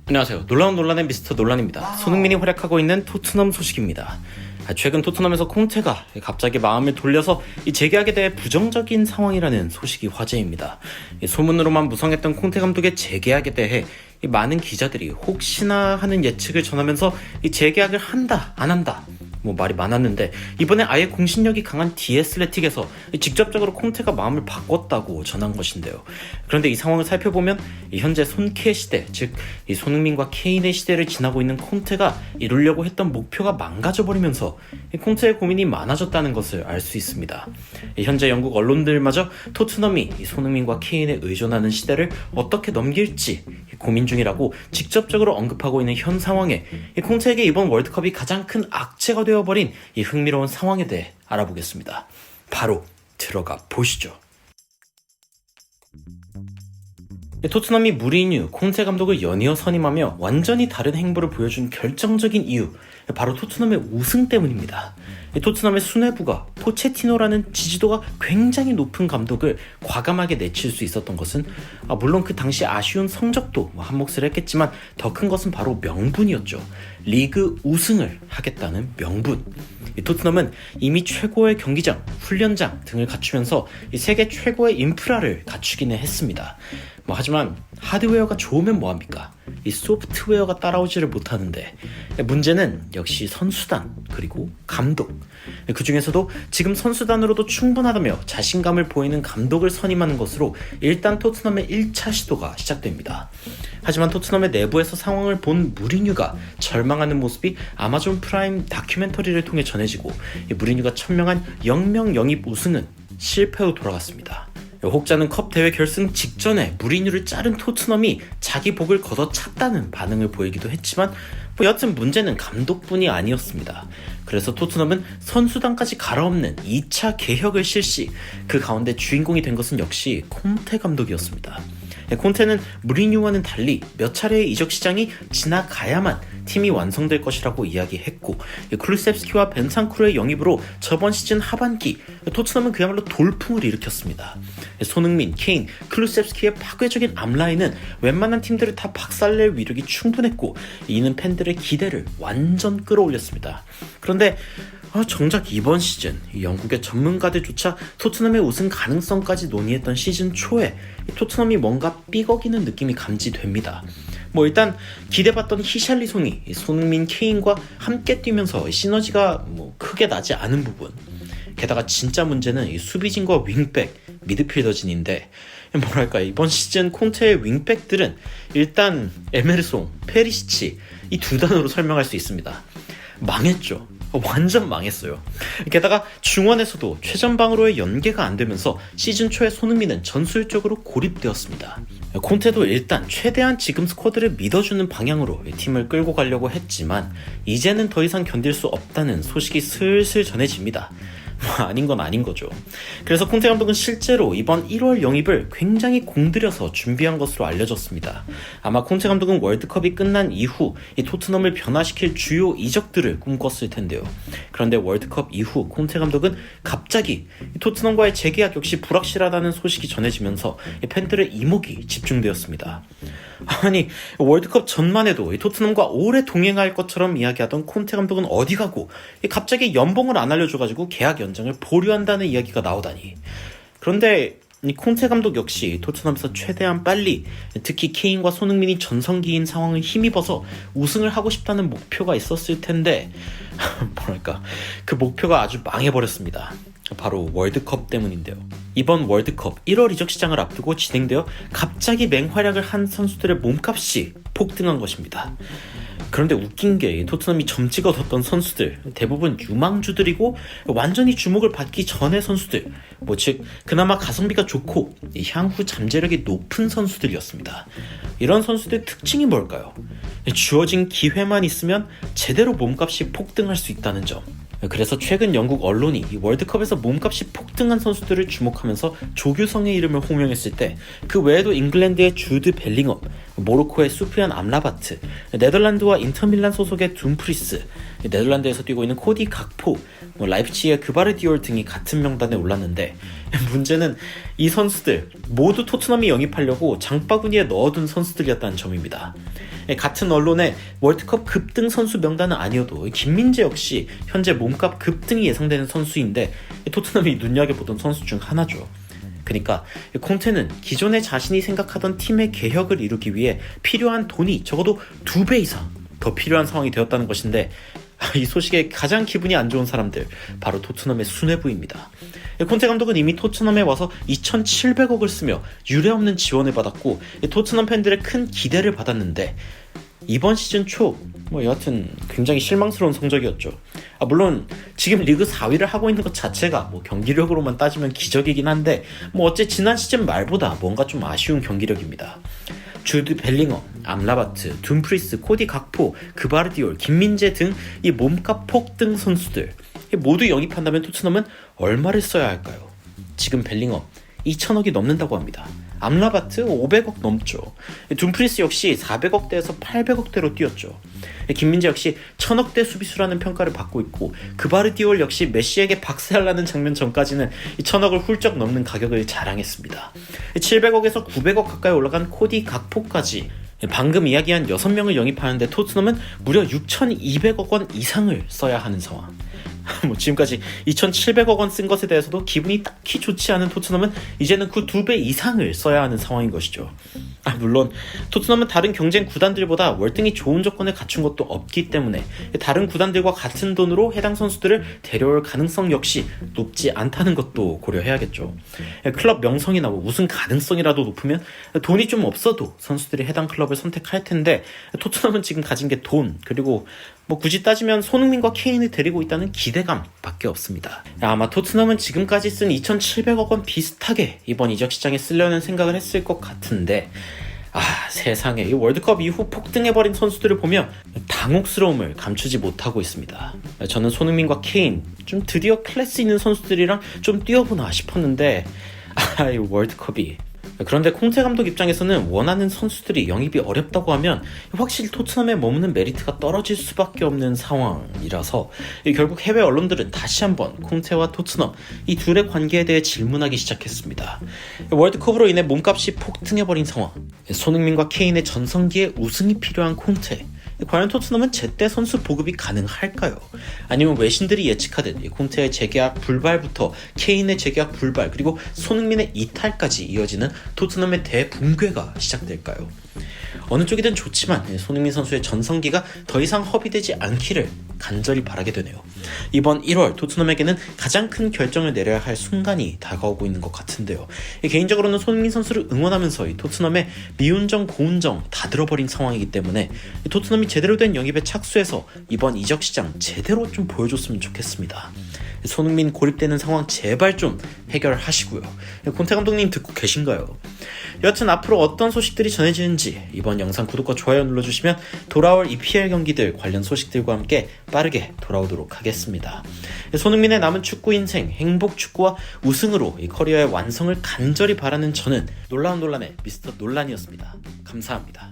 안녕하세요. 놀라운 논란의 미스터 논란입니다. 손흥민이 활약하고 있는 토트넘 소식입니다. 최근 토트넘에서 콩테가 갑자기 마음을 돌려서 재계약에 대해 부정적인 상황이라는 소식이 화제입니다. 소문으로만 무성했던 콩테 감독의 재계약에 대해 많은 기자들이 혹시나 하는 예측을 전하면서 재계약을 한다 안 한다 말이 많았는데, 이번에 아예 공신력이 강한 디애슬레틱에서 직접적으로 콩테가 마음을 바꿨다고 전한 것인데요. 그런데 이 상황을 살펴보면 현재 손케 시대, 즉 손흥민과 케인의 시대를 지나고 있는 콩테가 이루려고 했던 목표가 망가져버리면서 콩테의 고민이 많아졌다는 것을 알 수 있습니다. 현재 영국 언론들마저 토트넘이 손흥민과 케인에 의존하는 시대를 어떻게 넘길지 고민 중이라고 직접적으로 언급하고 있는 현 상황에 콩테에게 이번 월드컵이 가장 큰 악재가 되어버린 이 흥미로운 상황에 대해 알아보겠습니다. 바로 들어가 보시죠. 토트넘이 무리뉴, 콩테 감독을 연이어 선임하며 완전히 다른 행보를 보여준 결정적인 이유, 바로 토트넘의 우승 때문입니다. 토트넘의 수뇌부가 포체티노라는 지지도가 굉장히 높은 감독을 과감하게 내칠 수 있었던 것은 물론 그 당시 아쉬운 성적도 한몫을 했겠지만 더 큰 것은 바로 명분이었죠. 리그 우승을 하겠다는 명분. 토트넘은 이미 최고의 경기장, 훈련장 등을 갖추면서 세계 최고의 인프라를 갖추기는 했습니다. 하지만 하드웨어가 좋으면 뭐합니까? 이 소프트웨어가 따라오지를 못하는데, 문제는 역시 선수단 그리고 감독. 그 중에서도 지금 선수단으로도 충분하다며 자신감을 보이는 감독을 선임하는 것으로 일단 토트넘의 1차 시도가 시작됩니다. 하지만 토트넘의 내부에서 상황을 본 무리뉴가 절망하는 모습이 아마존 프라임 다큐멘터리를 통해 전해지고, 무리뉴가 천명한 영명 영입 우승은 실패로 돌아갔습니다. 혹자는 컵 대회 결승 직전에 무리뉴를 자른 토트넘이 자기 복을 걷어찼다는 반응을 보이기도 했지만, 여튼 문제는 감독뿐이 아니었습니다. 그래서 토트넘은 선수단까지 갈아엎는 2차 개혁을 실시, 그 가운데 주인공이 된 것은 역시 콩테 감독이었습니다. 콩테는 무리뉴와는 달리 몇 차례의 이적 시장이 지나가야만 팀이 완성될 것이라고 이야기했고, 클루셉스키와 벤탄쿠르의 영입으로 저번 시즌 하반기 토트넘은 그야말로 돌풍을 일으켰습니다. 손흥민, 케인, 클루셉스키의 파괴적인 앞라인은 웬만한 팀들을 다 박살낼 위력이 충분했고, 이는 팬들의 기대를 완전 끌어올렸습니다. 그런데 정작 이번 시즌 영국의 전문가들조차 토트넘의 우승 가능성까지 논의했던 시즌 초에 토트넘이 뭔가 삐걱이는 느낌이 감지됩니다. 일단 기대받던 히샬리송이 손흥민, 케인과 함께 뛰면서 시너지가 크게 나지 않은 부분, 게다가 진짜 문제는 이 수비진과 윙백, 미드필더진인데, 이번 시즌 콩테의 윙백들은 일단 에메르송, 페리시치, 이 두 단어로 설명할 수 있습니다. 망했죠. 완전 망했어요. 게다가 중원에서도 최전방으로의 연계가 안 되면서 시즌 초에 손흥민은 전술적으로 고립되었습니다. 콘테도 일단 최대한 지금 스쿼드를 믿어주는 방향으로 팀을 끌고 가려고 했지만, 이제는 더 이상 견딜 수 없다는 소식이 슬슬 전해집니다. 아닌 건 아닌 거죠. 그래서 콩테 감독은 실제로 이번 1월 영입을 굉장히 공들여서 준비한 것으로 알려졌습니다. 아마 콩테 감독은 월드컵이 끝난 이후 이 토트넘을 변화시킬 주요 이적들을 꿈꿨을 텐데요. 그런데 월드컵 이후 콩테 감독은 갑자기 토트넘과의 재계약 역시 불확실하다는 소식이 전해지면서 팬들의 이목이 집중되었습니다. 아니, 월드컵 전만 해도 토트넘과 오래 동행할 것처럼 이야기하던 콘테 감독은 어디 가고 갑자기 연봉을 안 알려줘가지고 계약 연장을 보류한다는 이야기가 나오다니. 그런데 이 콘테 감독 역시 토트넘에서 최대한 빨리, 특히 케인과 손흥민이 전성기인 상황을 힘입어서 우승을 하고 싶다는 목표가 있었을 텐데 그 목표가 아주 망해버렸습니다. 바로 월드컵 때문인데요. 이번 월드컵 1월 이적 시장을 앞두고 진행되어 갑자기 맹활약을 한 선수들의 몸값이 폭등한 것입니다. 그런데 웃긴 게 토트넘이 점찍어 뒀던 선수들 대부분 유망주들이고 완전히 주목을 받기 전의 선수들, 즉 그나마 가성비가 좋고 향후 잠재력이 높은 선수들이었습니다. 이런 선수들의 특징이 뭘까요? 주어진 기회만 있으면 제대로 몸값이 폭등할 수 있다는 점. 그래서 최근 영국 언론이 이 월드컵에서 몸값이 폭등한 선수들을 주목하면서 조규성의 이름을 호명했을 때, 그 외에도 잉글랜드의 주드 벨링엄, 모로코의 수피안 암라바트, 네덜란드와 인터밀란 소속의 둠프리스, 네덜란드에서 뛰고 있는 코디 각포, 라이프치히의 그바르디올 등이 같은 명단에 올랐는데, 문제는 이 선수들 모두 토트넘이 영입하려고 장바구니에 넣어둔 선수들이었다는 점입니다. 같은 언론의 월드컵 급등 선수 명단은 아니어도 김민재 역시 현재 몸값 급등이 예상되는 선수인데 토트넘이 눈여겨보던 선수 중 하나죠. 그러니까 콘테는 기존에 자신이 생각하던 팀의 개혁을 이루기 위해 필요한 돈이 적어도 2배 이상 더 필요한 상황이 되었다는 것인데, 이 소식에 가장 기분이 안 좋은 사람들, 바로 토트넘의 수뇌부입니다. 콘테 감독은 이미 토트넘에 와서 2,700억을 쓰며 유례없는 지원을 받았고 토트넘 팬들의 큰 기대를 받았는데, 이번 시즌 초 여하튼 굉장히 실망스러운 성적이었죠. 물론 지금 리그 4위를 하고 있는 것 자체가 경기력으로만 따지면 기적이긴 한데 어째 지난 시즌 말보다 뭔가 좀 아쉬운 경기력입니다. 주드 벨링엄, 암라바트, 둠프리스, 코디 각포, 그바르디올, 김민재 등 이 몸값 폭등 선수들 모두 영입한다면 토트넘은 얼마를 써야 할까요? 지금 벨링엄 2,000억이 넘는다고 합니다. 암라바트 500억 넘죠. 둠프리스 역시 400억대에서 800억대로 뛰었죠. 김민재 역시 1,000억대 수비수라는 평가를 받고 있고, 그바르디올 역시 메시에게 박살나는 장면 전까지는 1,000억을 훌쩍 넘는 가격을 자랑했습니다. 700억에서 900억 가까이 올라간 코디 각포까지 방금 이야기한 6명을 영입하는데 토트넘은 무려 6,200억 원 이상을 써야 하는 상황. 지금까지 2,700억 원 쓴 것에 대해서도 기분이 딱히 좋지 않은 토트넘은 이제는 그 2배 이상을 써야 하는 상황인 것이죠. 물론 토트넘은 다른 경쟁 구단들보다 월등히 좋은 조건을 갖춘 것도 없기 때문에 다른 구단들과 같은 돈으로 해당 선수들을 데려올 가능성 역시 높지 않다는 것도 고려해야겠죠. 클럽 명성이나 우승 가능성이라도 높으면 돈이 좀 없어도 선수들이 해당 클럽을 선택할 텐데, 토트넘은 지금 가진 게 돈, 그리고 굳이 따지면 손흥민과 케인을 데리고 있다는 기대감밖에 없습니다. 아마 토트넘은 지금까지 쓴 2,700억 원 비슷하게 이번 이적 시장에 쓰려는 생각을 했을 것 같은데, 세상에 이 월드컵 이후 폭등해버린 선수들을 보며 당혹스러움을 감추지 못하고 있습니다. 저는 손흥민과 케인, 좀 드디어 클래스 있는 선수들이랑 좀 뛰어보나 싶었는데 이 월드컵이. 그런데 콩테 감독 입장에서는 원하는 선수들이 영입이 어렵다고 하면 확실히 토트넘에 머무는 메리트가 떨어질 수밖에 없는 상황이라서 결국 해외 언론들은 다시 한번 콩테와 토트넘 이 둘의 관계에 대해 질문하기 시작했습니다. 월드컵으로 인해 몸값이 폭등해버린 상황, 손흥민과 케인의 전성기에 우승이 필요한 콩테, 과연 토트넘은 제때 선수 보급이 가능할까요? 아니면 외신들이 예측하듯 콘테의 재계약 불발부터 케인의 재계약 불발, 그리고 손흥민의 이탈까지 이어지는 토트넘의 대붕괴가 시작될까요? 어느 쪽이든 좋지만 손흥민 선수의 전성기가 더 이상 허비되지 않기를 간절히 바라게 되네요. 이번 1월 토트넘에게는 가장 큰 결정을 내려야 할 순간이 다가오고 있는 것 같은데요. 개인적으로는 손흥민 선수를 응원하면서 토트넘의 미운정 고운정 다 들어버린 상황이기 때문에 토트넘이 제대로 된 영입에 착수해서 이번 이적 시장 제대로 좀 보여줬으면 좋겠습니다. 손흥민 고립되는 상황 제발 좀 해결하시고요. 콘테 감독님 듣고 계신가요? 여하튼 앞으로 어떤 소식들이 전해지는지 이번 영상 구독과 좋아요 눌러주시면 돌아올 EPL 경기들 관련 소식들과 함께 빠르게 돌아오도록 하겠습니다. 손흥민의 남은 축구 인생, 행복 축구와 우승으로 이 커리어의 완성을 간절히 바라는 저는 놀라운 논란의 미스터 논란이었습니다. 감사합니다.